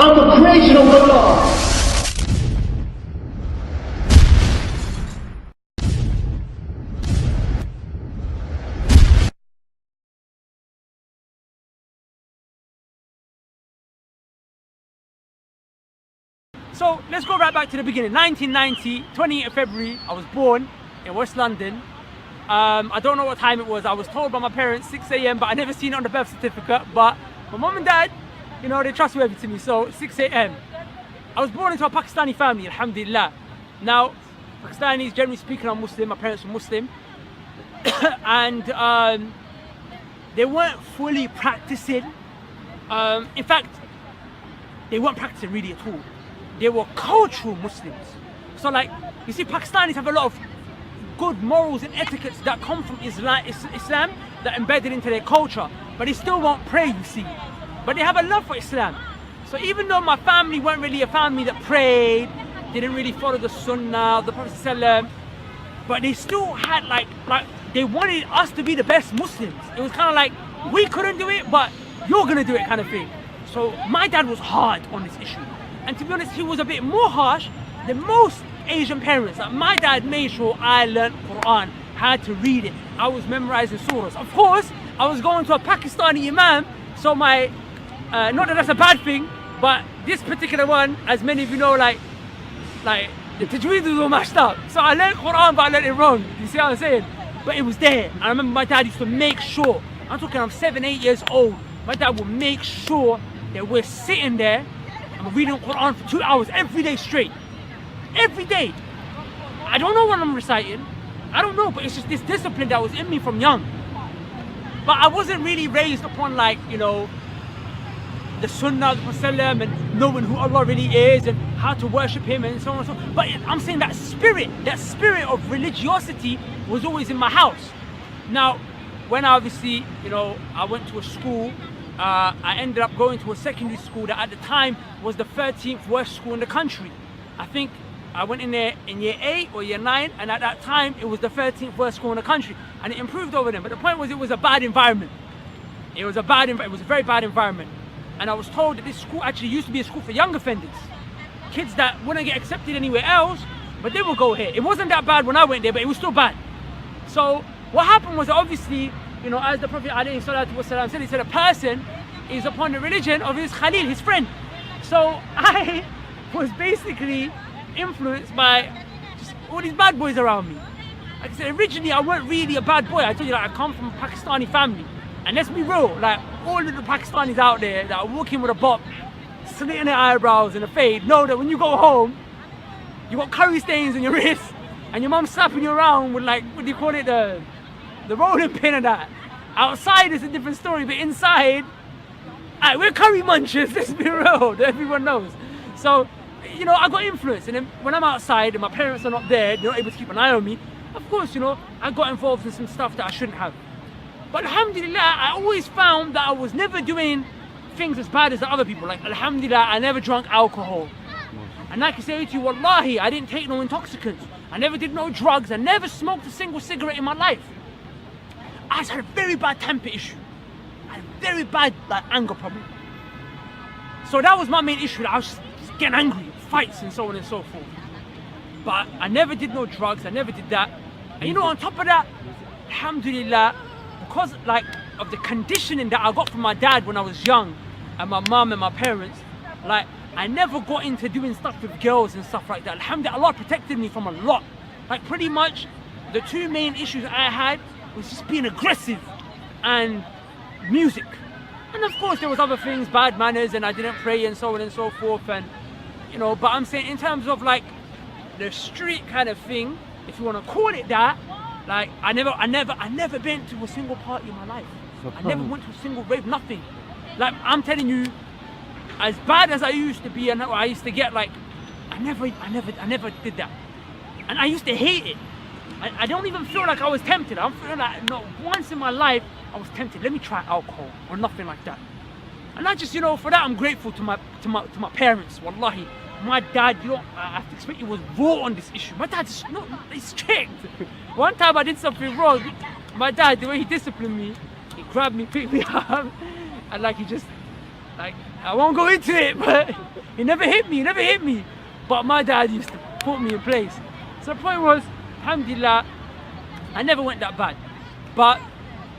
I'm the creation of Allah. So let's go right back to the beginning. 1990, 28th of February, I was born in West London. I don't know what time it was. I was told by my parents 6 a.m. but I never seen it on the birth certificate. But my mom and dad, you know, they're trustworthy to me. So 6 a.m. I was born into a Pakistani family, alhamdulillah. Now, Pakistanis, generally speaking, are Muslim. My parents were Muslim. And they weren't fully practicing. In fact, they weren't practicing really at all. They were cultural Muslims. So like, you see, Pakistanis have a lot of good morals and etiquettes that come from Islam that are embedded into their culture, but they still won't pray, you see. But they have a love for Islam. So even though my family weren't really a family that prayed, they didn't really follow the Sunnah of the Prophet ﷺ, but they still had like they wanted us to be the best Muslims. It was kind of like, we couldn't do it, but you're gonna do it kind of thing. So my dad was hard on this issue. And to be honest, he was a bit more harsh than most Asian parents. Like, my dad made sure I learned Quran, had to read it. I was memorizing surahs. Of course, I was going to a Pakistani imam, so my, not that that's a bad thing, but this particular one, as many of you know, like the tajweed was all mashed up. So I learned Quran, but I learned it wrong. You see what I'm saying? But it was there. And I remember my dad used to make sure, I'm 7, 8 years old, my dad would make sure that we're sitting there and we're reading Quran for 2 hours every day straight. Every day. I don't know what I'm reciting. I don't know, but it's just this discipline that was in me from young. But I wasn't really raised upon, like, you know, the Sunnah of the Prophet and knowing who Allah really is and how to worship Him and so on and so on. But I'm saying that spirit of religiosity was always in my house. Now, when obviously, you know, I went to a school, I ended up going to a secondary school that at the time was the 13th worst school in the country. I think I went in there in year 8 or year 9, and at that time it was the 13th worst school in the country, and it improved over there. But the point was, it was a bad environment. It was a very bad environment. And I was told that this school actually used to be a school for young offenders. Kids that wouldn't get accepted anywhere else, but they would go here. It wasn't that bad when I went there, but it was still bad. So what happened was, obviously, you know, as the Prophet ﷺ said, he said a person is upon the religion of his Khalil, his friend. So I was basically influenced by just all these bad boys around me. Like I said, originally I weren't really a bad boy. I told you that I come from a Pakistani family. And let's be real, like all of the Pakistanis out there that are walking with a bop, slitting their eyebrows and a fade, know that when you go home, you got curry stains on your wrist and your mum's slapping you around with, like, what do you call it, the rolling pin and that. Outside is a different story, but inside, we're curry munchers, let's be real, that everyone knows. So, you know, I got influenced, and then when I'm outside and my parents are not there, they're not able to keep an eye on me, of course, you know, I got involved in some stuff that I shouldn't have. But alhamdulillah, I always found that I was never doing things as bad as the other people. Like, alhamdulillah, I never drank alcohol. And like I say to you, wallahi, I didn't take no intoxicants. I never did no drugs. I never smoked a single cigarette in my life. I just had a very bad temper issue. I had a very bad, like, anger problem. So that was my main issue. I was just getting angry, fights and so on and so forth. But I never did no drugs. I never did that. And you know, on top of that, alhamdulillah, because like of the conditioning that I got from my dad when I was young, and my mum and my parents, like, I never got into doing stuff with girls and stuff like that. Alhamdulillah, Allah protected me from a lot. Like, pretty much the two main issues I had was just being aggressive and music. And of course there was other things, bad manners, and I didn't pray and so on and so forth, and you know, but I'm saying in terms of like the street kind of thing, if you want to call it that, like, I never been to a single party in my life. I never went to a single rave, nothing. Like, I'm telling you, as bad as I used to be and I used to get, like, I never did that. And I used to hate it. I don't even feel like I was tempted. I'm feeling like not once in my life I was tempted. Let me try alcohol or nothing like that. And I just, you know, for that I'm grateful to my parents. Wallahi, my dad, you know, I have to expect, he was raw on this issue. My dad's he's strict. One time I did something wrong. My dad, the way he disciplined me, he grabbed me, picked me up, and like he just Like, I won't go into it, but he never hit me. But my dad used to put me in place. So the point was, alhamdulillah, I never went that bad. But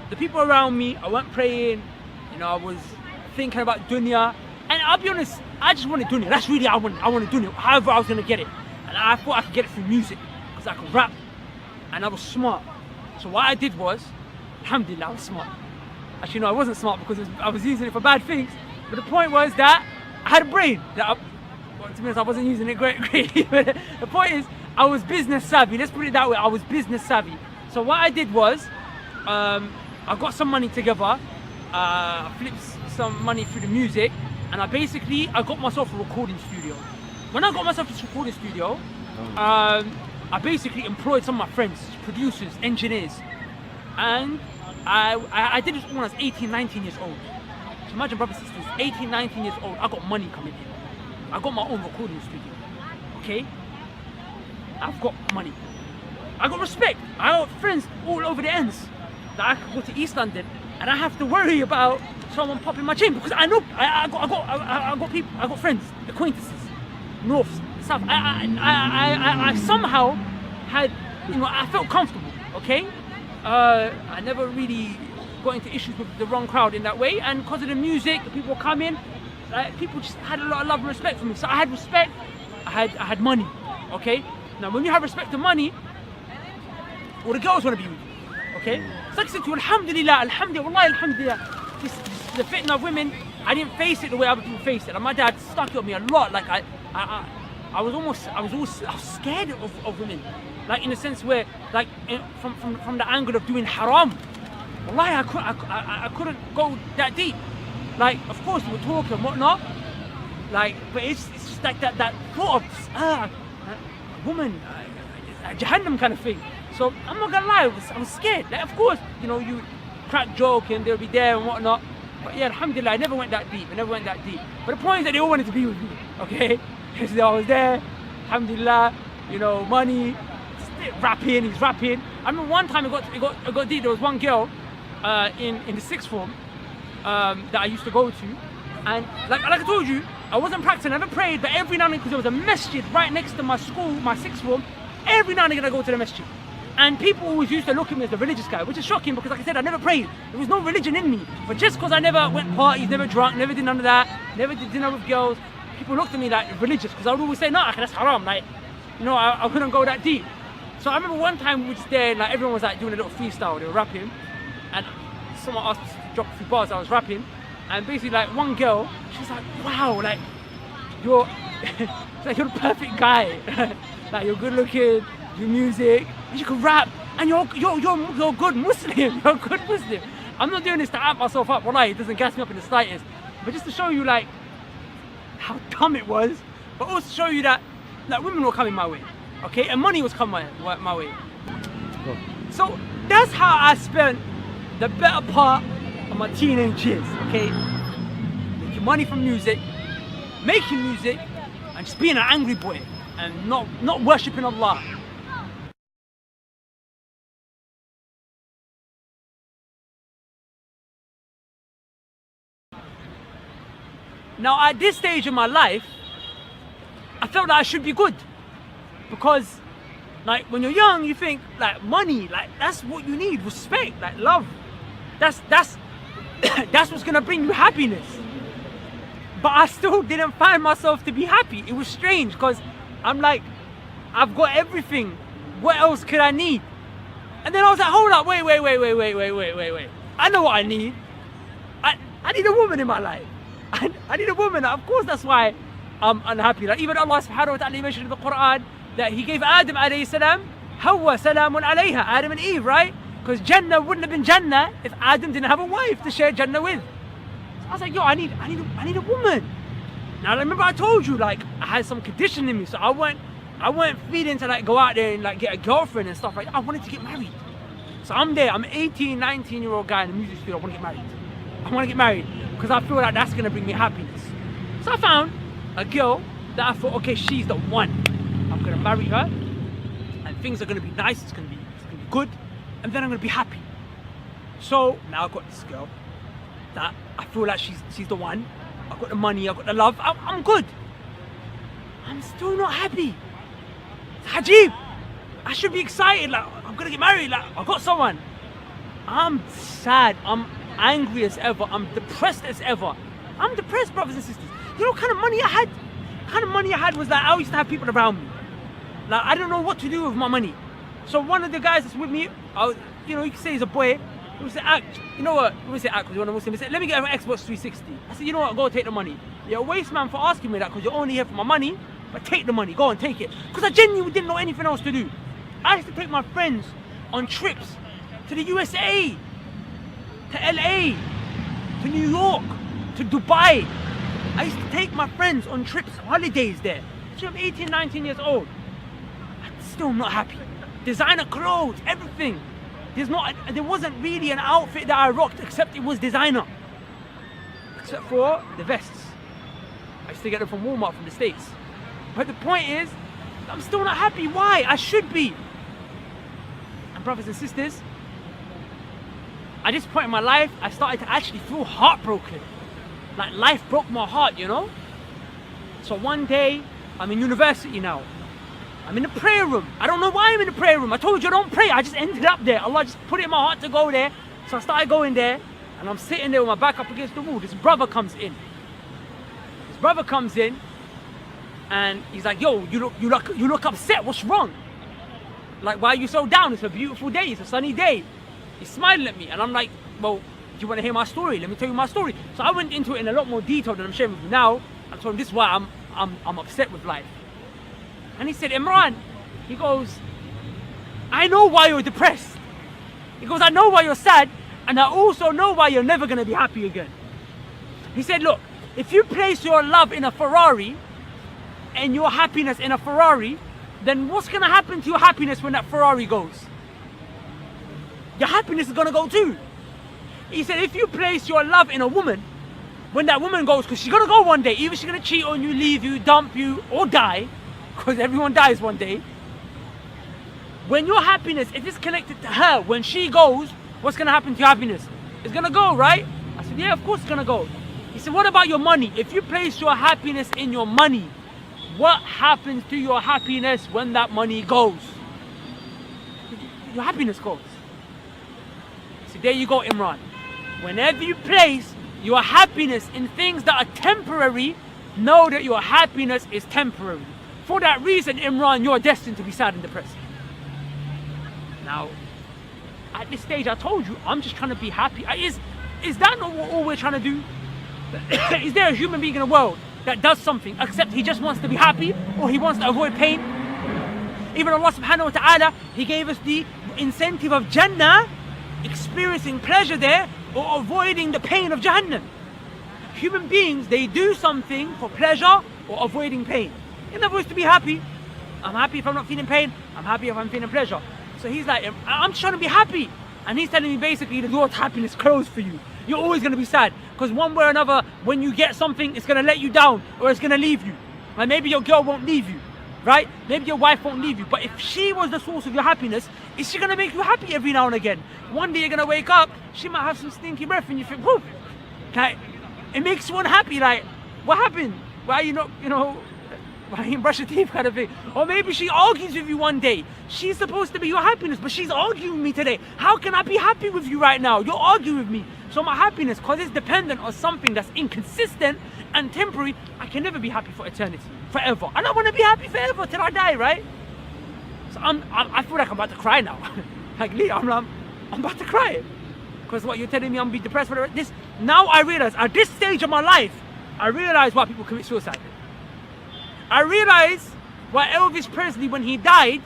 the people around me, I weren't praying, you know, I was thinking about dunya. And I'll be honest, I just wanted dunya. That's really what I wanted dunya, however I was gonna get it. And I thought I could get it through music, because I could rap, and I was smart. So what I did was, alhamdulillah, I was smart. Actually, no, I wasn't smart because I was using it for bad things. But the point was that I had a brain. Well, to be honest, I wasn't using it greatly. But the point is, I was business savvy. Let's put it that way. I was business savvy. So what I did was, I got some money together. I flipped some money through the music, and I got myself a recording studio. When I got myself this recording studio, I basically employed some of my friends, producers, engineers, and I did this when I was 18, 19 years old. So imagine, brothers and sisters, 18, 19 years old, I got money coming in. I got my own recording studio, okay? I've got money. I got respect. I got friends all over the ends. That I could go to East London and I have to worry about someone popping my chain, because I know I got people, I got friends, acquaintances, north, south. I somehow had, you know, I felt comfortable, okay? I never really got into issues with the wrong crowd in that way, and because of the music, people were coming, people just had a lot of love and respect for me. So I had respect, I had money, okay? Now when you have respect and money, all the girls want to be with you, okay? So like I said to you, alhamdulillah, wallahi, alhamdulillah, the fitna of women, I didn't face it the way other people face it. And my dad stuck it on me a lot. Like I was scared of women, like in a sense where, like from the angle of doing haram. Wallahi, I couldn't go that deep. Like, of course we were talking and whatnot, like, but it's just like that thought of a woman, Jahannam kind of thing. So I'm not gonna lie, I was scared. Like, of course, you know, you crack joke and they'll be there and whatnot. But yeah, alhamdulillah, I never went that deep. But the point is that they all wanted to be with me, okay? Because I was there, alhamdulillah, you know, money, rapping, he's rapping. I remember one time I got deep. There was one girl in the sixth form that I used to go to, and like I told you, I wasn't practicing, I never prayed, but every now and then, because there was a masjid right next to my school, my sixth form, every now and then I go to the masjid. And people always used to look at me as the religious guy, which is shocking because, like I said, I never prayed. There was no religion in me. But just because I never went parties, never drunk, never did none of that, never did dinner with girls, people looked at me like religious, because I would always say, no, that's haram. Like, you know, I couldn't go that deep. So I remember one time we were just there, and like everyone was like doing a little freestyle, they were rapping, and someone asked me to drop a few bars, I was rapping, and basically like one girl, she was like, wow, like, you're the perfect guy. Like, you're good looking, you music, you can rap, and you're a good Muslim. You're a good Muslim. I'm not doing this to amp myself up. Wallahi, it doesn't gas me up in the slightest. But just to show you like how dumb it was, but also show you that women were coming my way, okay, and money was coming my way. So that's how I spent the better part of my teenage years, okay, making money from music, making music, and just being an angry boy and not worshipping Allah. Now at this stage in my life, I felt that I should be good, because like when you're young, you think like money, like that's what you need, respect, like love. That's what's gonna bring you happiness. But I still didn't find myself to be happy. It was strange, because I'm like, I've got everything. What else could I need? And then I was like, hold up, wait. I know what I need. I need a woman in my life. I need a woman. Of course, that's why I'm unhappy. Like even Allah subhanahu wa ta'ala mentioned in the Quran that He gave Adam alayhi salam, Hawa salamun alayha, Adam and Eve, right? Because Jannah wouldn't have been Jannah if Adam didn't have a wife to share Jannah with. So I was like, yo, I need a woman. Now remember I told you, like, I had some condition in me, so I weren't feeling to like go out there and like get a girlfriend and stuff like that. I wanted to get married. So I'm there, I'm an 18, 19-year-old guy in the music studio. I want to get married because I feel like that's gonna bring me happiness. So I found a girl that I thought, okay, she's the one. I'm gonna marry her, and things are gonna be nice. It's gonna be good, and then I'm gonna be happy. So now I've got this girl that I feel like she's the one, I've got the money, I've got the love, I'm good. I'm still not happy. It's Hajib. I should be excited, like, I'm gonna get married, like, I've got someone. I'm sad, I'm angry as ever, I'm depressed as ever. I'm depressed, brothers and sisters. You know what kind of money I had? The kind of money I had was that I used to have people around me. Like, I don't know what to do with my money. So one of the guys that's with me, you know, you can say he's a boy, he would say, you know what, he would say, because you're a Muslim, he said, let me get an Xbox 360. I said, you know what, go take the money. You're a waste man for asking me that, because you're only here for my money, but take the money, go and take it. Because I genuinely didn't know anything else to do. I used to take my friends on trips to the USA, to LA, to New York, to Dubai. I used to take my friends on trips, holidays there. So I'm 18, 19 years old. I'm still not happy. Designer clothes, everything. There wasn't really an outfit that I rocked except it was designer. Except for the vests. I used to get them from Walmart from the States. But the point is, I'm still not happy. Why? I should be. And brothers and sisters, at this point in my life, I started to actually feel heartbroken. Like life broke my heart, you know? So one day, I'm in university now. I'm in the prayer room. I don't know why I'm in the prayer room. I told you I don't pray. I just ended up there. Allah just put it in my heart to go there. So I started going there, and I'm sitting there with my back up against the wall. This brother comes in. And he's like, yo, you look upset. What's wrong? Like, why are you so down? It's a beautiful day. It's a sunny day. He's smiling at me, and I'm like, well, do you want to hear my story? Let me tell you my story. So I went into it in a lot more detail than I'm sharing with you now. I told him this is why I'm upset with life. And he said, Imran, he goes, I know why you're depressed. He goes, I know why you're sad, and I also know why you're never gonna be happy again. He said, look, if you place your love in a Ferrari and your happiness in a Ferrari, then what's gonna happen to your happiness when that Ferrari goes? Your happiness is gonna go too. He said, if you place your love in a woman, when that woman goes, because she's gonna go one day, either she's gonna cheat on you, leave you, dump you, or die, because everyone dies one day. When your happiness, if it's connected to her, when she goes, what's gonna happen to your happiness? It's gonna go, right? I said, yeah, of course it's gonna go. He said, what about your money? If you place your happiness in your money, what happens to your happiness when that money goes? Your happiness goes. So there you go, Imran. Whenever you place your happiness in things that are temporary, know that your happiness is temporary. For that reason, Imran, you're destined to be sad and depressed. Now, at this stage, I told you, I'm just trying to be happy. Is that not what all we're trying to do? Is there a human being in the world that does something except he just wants to be happy or he wants to avoid pain? Even Allah subhanahu wa ta'ala, He gave us the incentive of Jannah, experiencing pleasure there or avoiding the pain of Jahannam. Human beings, they do something for pleasure or avoiding pain. In other words, to be happy. I'm happy if I'm not feeling pain. I'm happy if I'm feeling pleasure. So he's like, I'm just trying to be happy. And he's telling me basically the door to happiness closed for you. You're always going to be sad. Because one way or another, when you get something, it's going to let you down or it's going to leave you. Like maybe your girl won't leave you, right? Maybe your wife won't leave you. But if she was the source of your happiness, is she going to make you happy every now and again? One day you're going to wake up, she might have some stinky breath and you think, whoop. Like, it makes you unhappy. Like, what happened? Why are you not, why you brush your teeth kind of thing? Or maybe she argues with you one day. She's supposed to be your happiness, but she's arguing with me today. How can I be happy with you right now? You're arguing with me. So my happiness, because it's dependent on something that's inconsistent and temporary, I can never be happy for eternity, forever. And I want to be happy forever till I die, right? So I feel like I'm about to cry now. Like, Lee, I'm about to cry. Because what you're telling me, I'm be depressed, whatever. Now I realize, at this stage of my life, I realize why people commit suicide. I realized why Elvis Presley, when he died,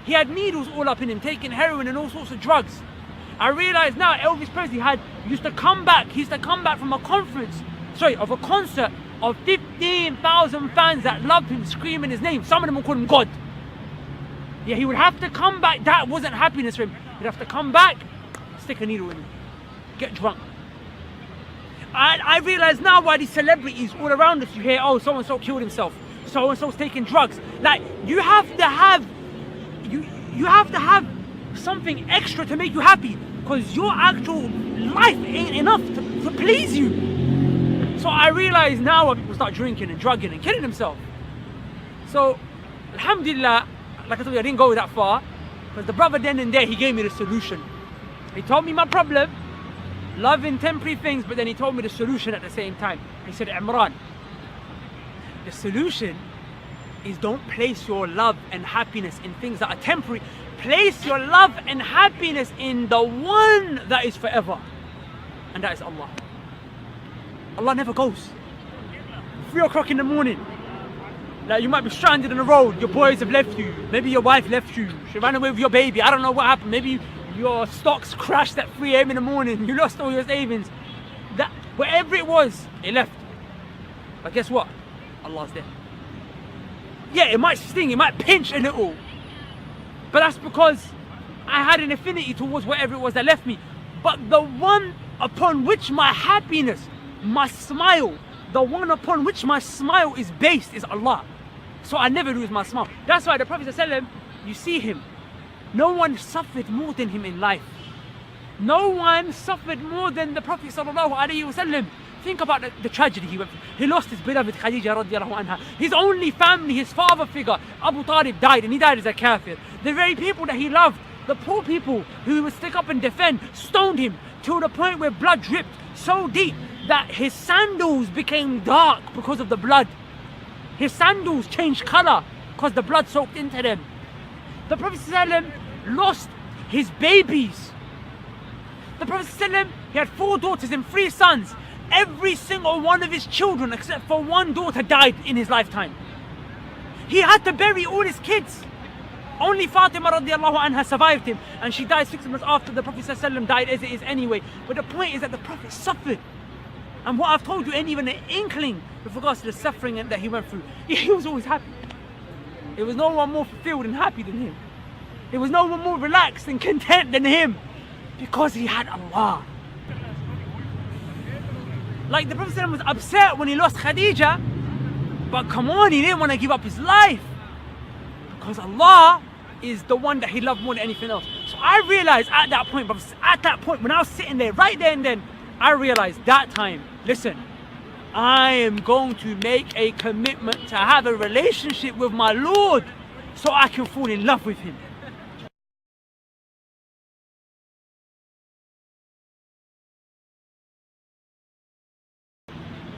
he had needles all up in him, taking heroin and all sorts of drugs. I realize now Elvis Presley used to come back from a concert of 15,000 fans that loved him, screaming his name. Some of them would call him God. Yeah, he would have to come back. That wasn't happiness for him. He'd have to come back, stick a needle in him, get drunk. And I realize now why these celebrities all around us, you hear, oh, so-and-so killed himself. So-and-so's taking drugs. Like, you have to have something extra to make you happy, because your actual life ain't enough to please you. So I realize now when people start drinking and drugging and killing themselves. So, alhamdulillah, like I told you, I didn't go that far. Because the brother then and there, he gave me the solution. He told me my problem, loving temporary things, but then he told me the solution at the same time. He said, Imran, the solution is don't place your love and happiness in things that are temporary. Place your love and happiness in the one that is forever. And that is Allah. Allah never goes. 3 o'clock in the morning. Like you might be stranded on the road, your boys have left you, maybe your wife left you, she ran away with your baby, I don't know what happened, maybe your stocks crashed at 3 AM in the morning, you lost all your savings. That, wherever it was, it left. But guess what? Allah's there. Yeah, it might sting, it might pinch a little, but that's because I had an affinity towards whatever it was that left me. But the one upon which my happiness, my smile, the one upon which my smile is based is Allah. So I never lose my smile. That's why the Prophet ﷺ, you see him, no one suffered more than him in life. No one suffered more than the Prophet ﷺ. Think about the tragedy he went through. He lost his beloved Khadija radiallahu anha. His only family, his father figure, Abu Talib, died, and he died as a kafir. The very people that he loved, the poor people who would stick up and defend, stoned him to the point where blood dripped so deep that his sandals became dark because of the blood. His sandals changed color because the blood soaked into them. The Prophet ﷺ lost his babies. The Prophet ﷺ, he had 4 daughters and 3 sons. Every single one of his children except for 1 daughter died in his lifetime. He had to bury all his kids. Only Fatima radiallahu anha survived him, and she died 6 months after the Prophet ﷺ died, as it is anyway. But the point is that the Prophet suffered. And what I've told you ain't even an inkling with regards to the suffering that he went through. He was always happy. There was no one more fulfilled and happy than him. There was no one more relaxed and content than him, because he had Allah. Like the Prophet ﷺ was upset when he lost Khadija, but come on, he didn't want to give up his life, because Allah is the one that he loved more than anything else. So I realized at that point, when I was sitting there, right there and then, I realized that time, listen, I am going to make a commitment to have a relationship with my Lord so I can fall in love with him.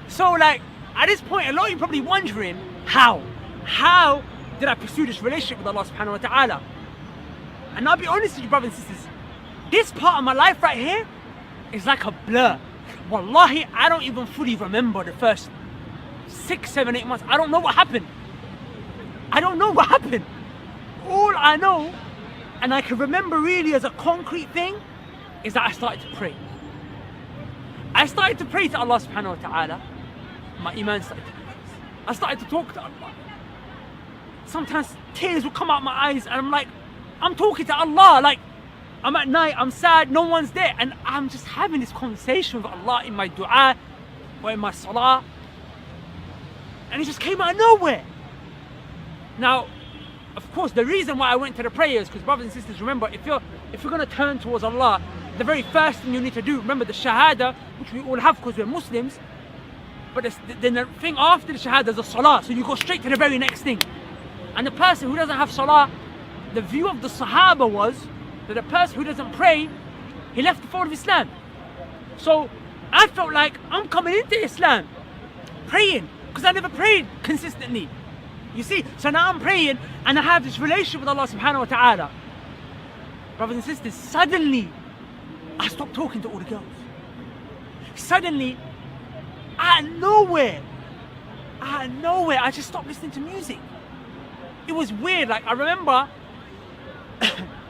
So like, at this point, a lot of you probably wondering, how did I pursue this relationship with Allah subhanahu wa ta'ala? And I'll be honest with you, brothers and sisters, this part of my life right here is like a blur. Wallahi, I don't even fully remember the first 6, 7, 8 months. I don't know what happened. I don't know what happened. All I know, and I can remember really as a concrete thing, is that I started to pray. I started to pray to Allah subhanahu wa ta'ala. My iman started to increase. I started to talk to Allah. Sometimes tears would come out my eyes and I'm like, I'm talking to Allah, like I'm at night, I'm sad, no one's there, and I'm just having this conversation with Allah in my dua or in my salah, and it just came out of nowhere. Now, of course, the reason why I went to the prayers, because brothers and sisters, remember, if you're going to turn towards Allah, the very first thing you need to do, remember the shahada, which we all have because we're Muslims, but then the thing after the shahada is the salah, so you go straight to the very next thing. And the person who doesn't have salah, the view of the Sahaba was that the person who doesn't pray, he left the fold of Islam. So I felt like I'm coming into Islam praying, because I never prayed consistently. You see, so now I'm praying and I have this relationship with Allah subhanahu wa ta'ala. Brothers and sisters, suddenly I stopped talking to all the girls. Suddenly, out of nowhere, I just stopped listening to music. It was weird. Like, I remember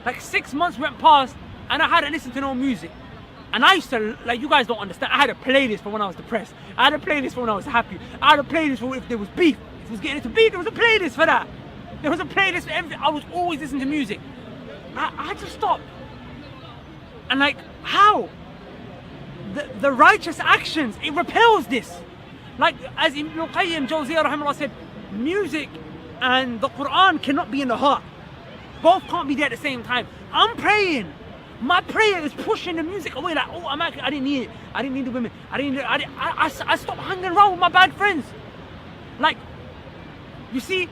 like 6 months went past and I hadn't listened to no music. And I used to, like, you guys don't understand, I had a playlist for when I was depressed. I had a playlist for when I was happy. I had a playlist for if there was beef. If it was getting into beef, there was a playlist for that. There was a playlist for everything. I was always listening to music. I just stopped. And like, how? The righteous actions, it repels this. Like, as Ibn Qayyim Jawziyah rahimahullah said, music and the Quran cannot be in the heart. Both can't be there at the same time. I'm praying. My prayer is pushing the music away. Like, oh, I didn't need it. I didn't need the women. I stopped hanging around with my bad friends. Like, you see,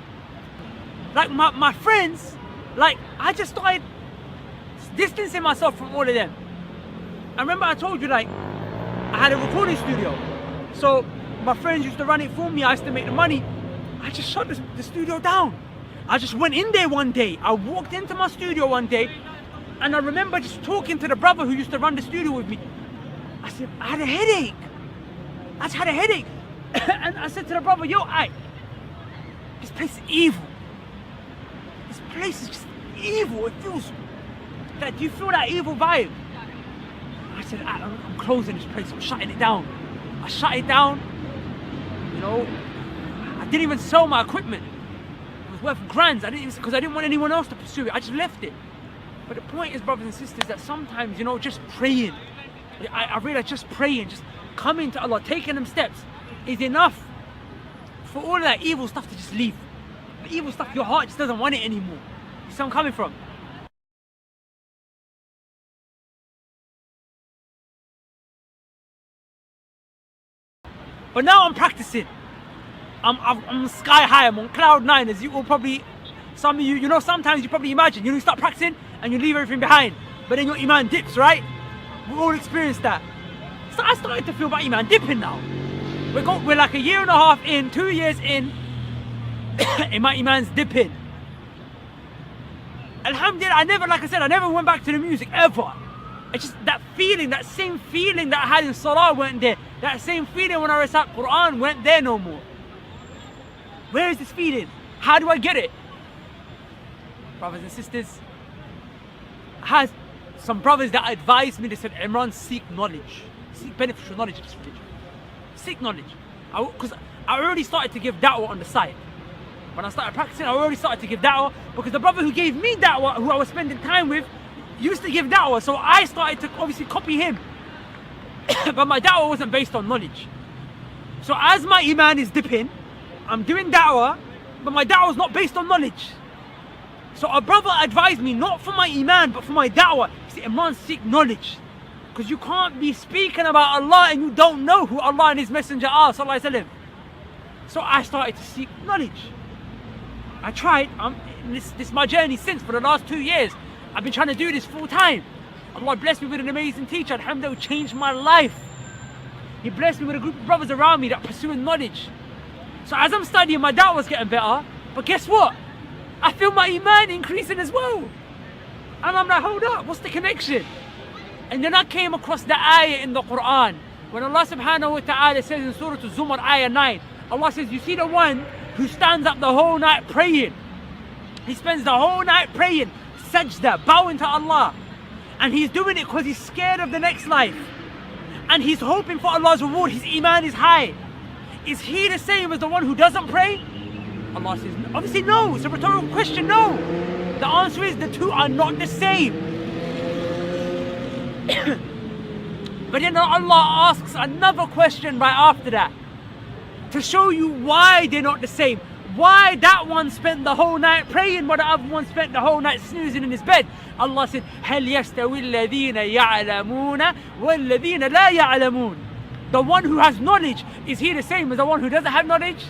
like my friends, like, I just started distancing myself from all of them. I remember I told you, like, I had a recording studio. So my friends used to run it for me. I used to make the money. I just shut the studio down. I just went in there one day. I walked into my studio one day, and I remember just talking to the brother who used to run the studio with me. I said, I had a headache. I just had a headache. And I said to the brother, yo, this place is evil. This place is just evil. It feels like, do you feel that evil vibe? I said, I'm closing this place. I'm shutting it down. I shut it down. You know, I didn't even sell my equipment. It was worth grands. Because I didn't want anyone else to pursue it. I just left it. But the point is, brothers and sisters, that sometimes, you know, just praying. I realize just praying, just coming to Allah, taking them steps is enough for all of that evil stuff to just leave. The evil stuff, your heart just doesn't want it anymore. You see where I'm coming from? But now I'm practicing. I'm sky high, I'm on cloud 9, as you will probably, some of you, you know, sometimes you probably imagine, you start practicing and you leave everything behind, but then your iman dips, right? We all experienced that. So I started to feel my iman dipping now. We're like a year and a half in, 2 years in, and my iman's dipping. Alhamdulillah, I never went back to the music, ever. It's just that feeling, that same feeling that I had in Salah weren't there. That same feeling when I recite Quran weren't there no more. Where is this feeling? How do I get it? Brothers and sisters, I had some brothers that advised me, they said, Imran, seek knowledge. Seek beneficial knowledge of this religion. Seek knowledge. Because I already started to give da'wah on the side. When I started practicing, I already started to give da'wah, because the brother who gave me da'wah, who I was spending time with, used to give da'wah, so I started to obviously copy him. But my da'wah wasn't based on knowledge. So as my iman is dipping, I'm doing da'wah, but my da'wah is not based on knowledge. So a brother advised me, not for my iman, but for my da'wah. He said, Imran, seek knowledge. Because you can't be speaking about Allah and you don't know who Allah and His Messenger are, sallallahu alaihi wasallam. So I started to seek knowledge. I tried, this is my journey since, for the last 2 years. I've been trying to do this full time. Allah blessed me with an amazing teacher, alhamdulillah, who changed my life. He blessed me with a group of brothers around me that are pursuing knowledge. So as I'm studying, my da'wah was getting better, but guess what? I feel my iman increasing as well. And I'm like, hold up, what's the connection? And then I came across the ayah in the Quran, when Allah subhanahu wa ta'ala says in Surah Al-Zumar, ayah 9, Allah says, you see the one who stands up the whole night praying. He spends the whole night praying, sajda, bowing to Allah. And he's doing it because he's scared of the next life. And he's hoping for Allah's reward, his iman is high. Is he the same as the one who doesn't pray? Allah says, obviously no, it's a rhetorical question, no. The answer is the two are not the same. But then Allah asks another question right after that, to show you why they're not the same. Why that one spent the whole night praying, but the other one spent the whole night snoozing in his bed. Allah said, هَلْ يَسْتَوِي الَّذِينَ يَعْلَمُونَ وَالَّذِينَ لَا يَعْلَمُونَ. The one who has knowledge, is he the same as the one who doesn't have knowledge?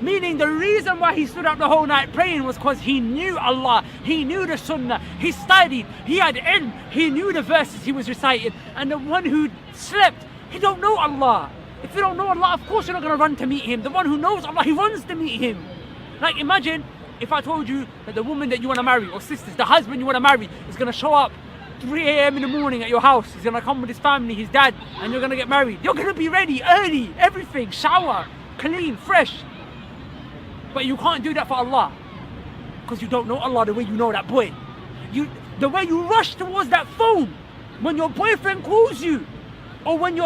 Meaning the reason why he stood up the whole night praying was because he knew Allah, he knew the Sunnah, he studied, he had ilm, he knew the verses he was reciting. And the one who slept, he don't know Allah. If you don't know Allah, of course you're not going to run to meet him. The one who knows Allah, he runs to meet him. Like imagine if I told you that the woman that you want to marry, or sisters, the husband you want to marry, is going to show up 3 a.m. in the morning at your house. He's going to come with his family, his dad, and you're going to get married. You're going to be ready early, everything, shower, clean, fresh. But you can't do that for Allah, because you don't know Allah the way you know that boy. The way you rush towards that phone when your boyfriend calls you, or when you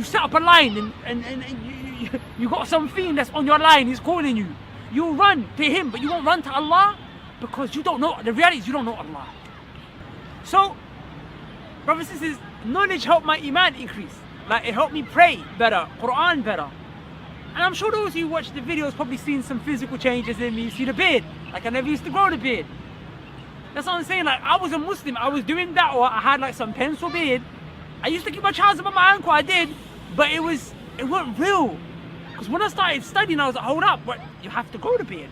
set up a line and you got some fiend that's on your line, he's calling you. You run to him, but you won't run to Allah, because you don't know. The reality is you don't know Allah. So, brothers and sisters, knowledge helped my iman increase. Like it helped me pray better, Quran better. And I'm sure those who watch the videos probably seen some physical changes in me. You see the beard, like I never used to grow the beard. That's what I'm saying. Like, I was a Muslim, I was doing da'wah, I had like some pencil beard. I used to keep my trousers above my ankle, I did, but it wasn't real. Because when I started studying, I was like, hold up, but you have to grow the beard.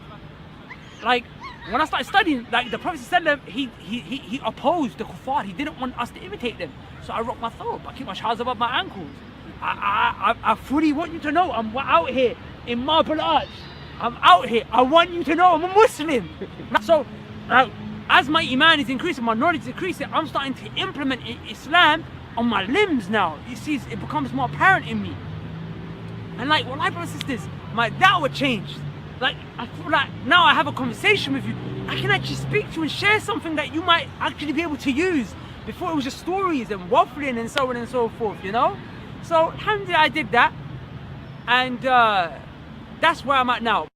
Like, when I started studying, like the Prophet ﷺ, he opposed the kuffar. He didn't want us to imitate them. So I rock my thawb, I keep my trousers above my ankles. I fully want you to know I'm out here in Marble Arch. I'm out here. I want you to know I'm a Muslim. So, as my iman is increasing, my knowledge is increasing, I'm starting to implement Islam on my limbs now. You see, it becomes more apparent in me. And like, well, brothers and sisters, my da'wah changed. Like, I feel like now I have a conversation with you, I can actually speak to you and share something that you might actually be able to use. Before it was just stories and waffling and so on and so forth, you know? So, alhamdulillah, I did that. And that's where I'm at now.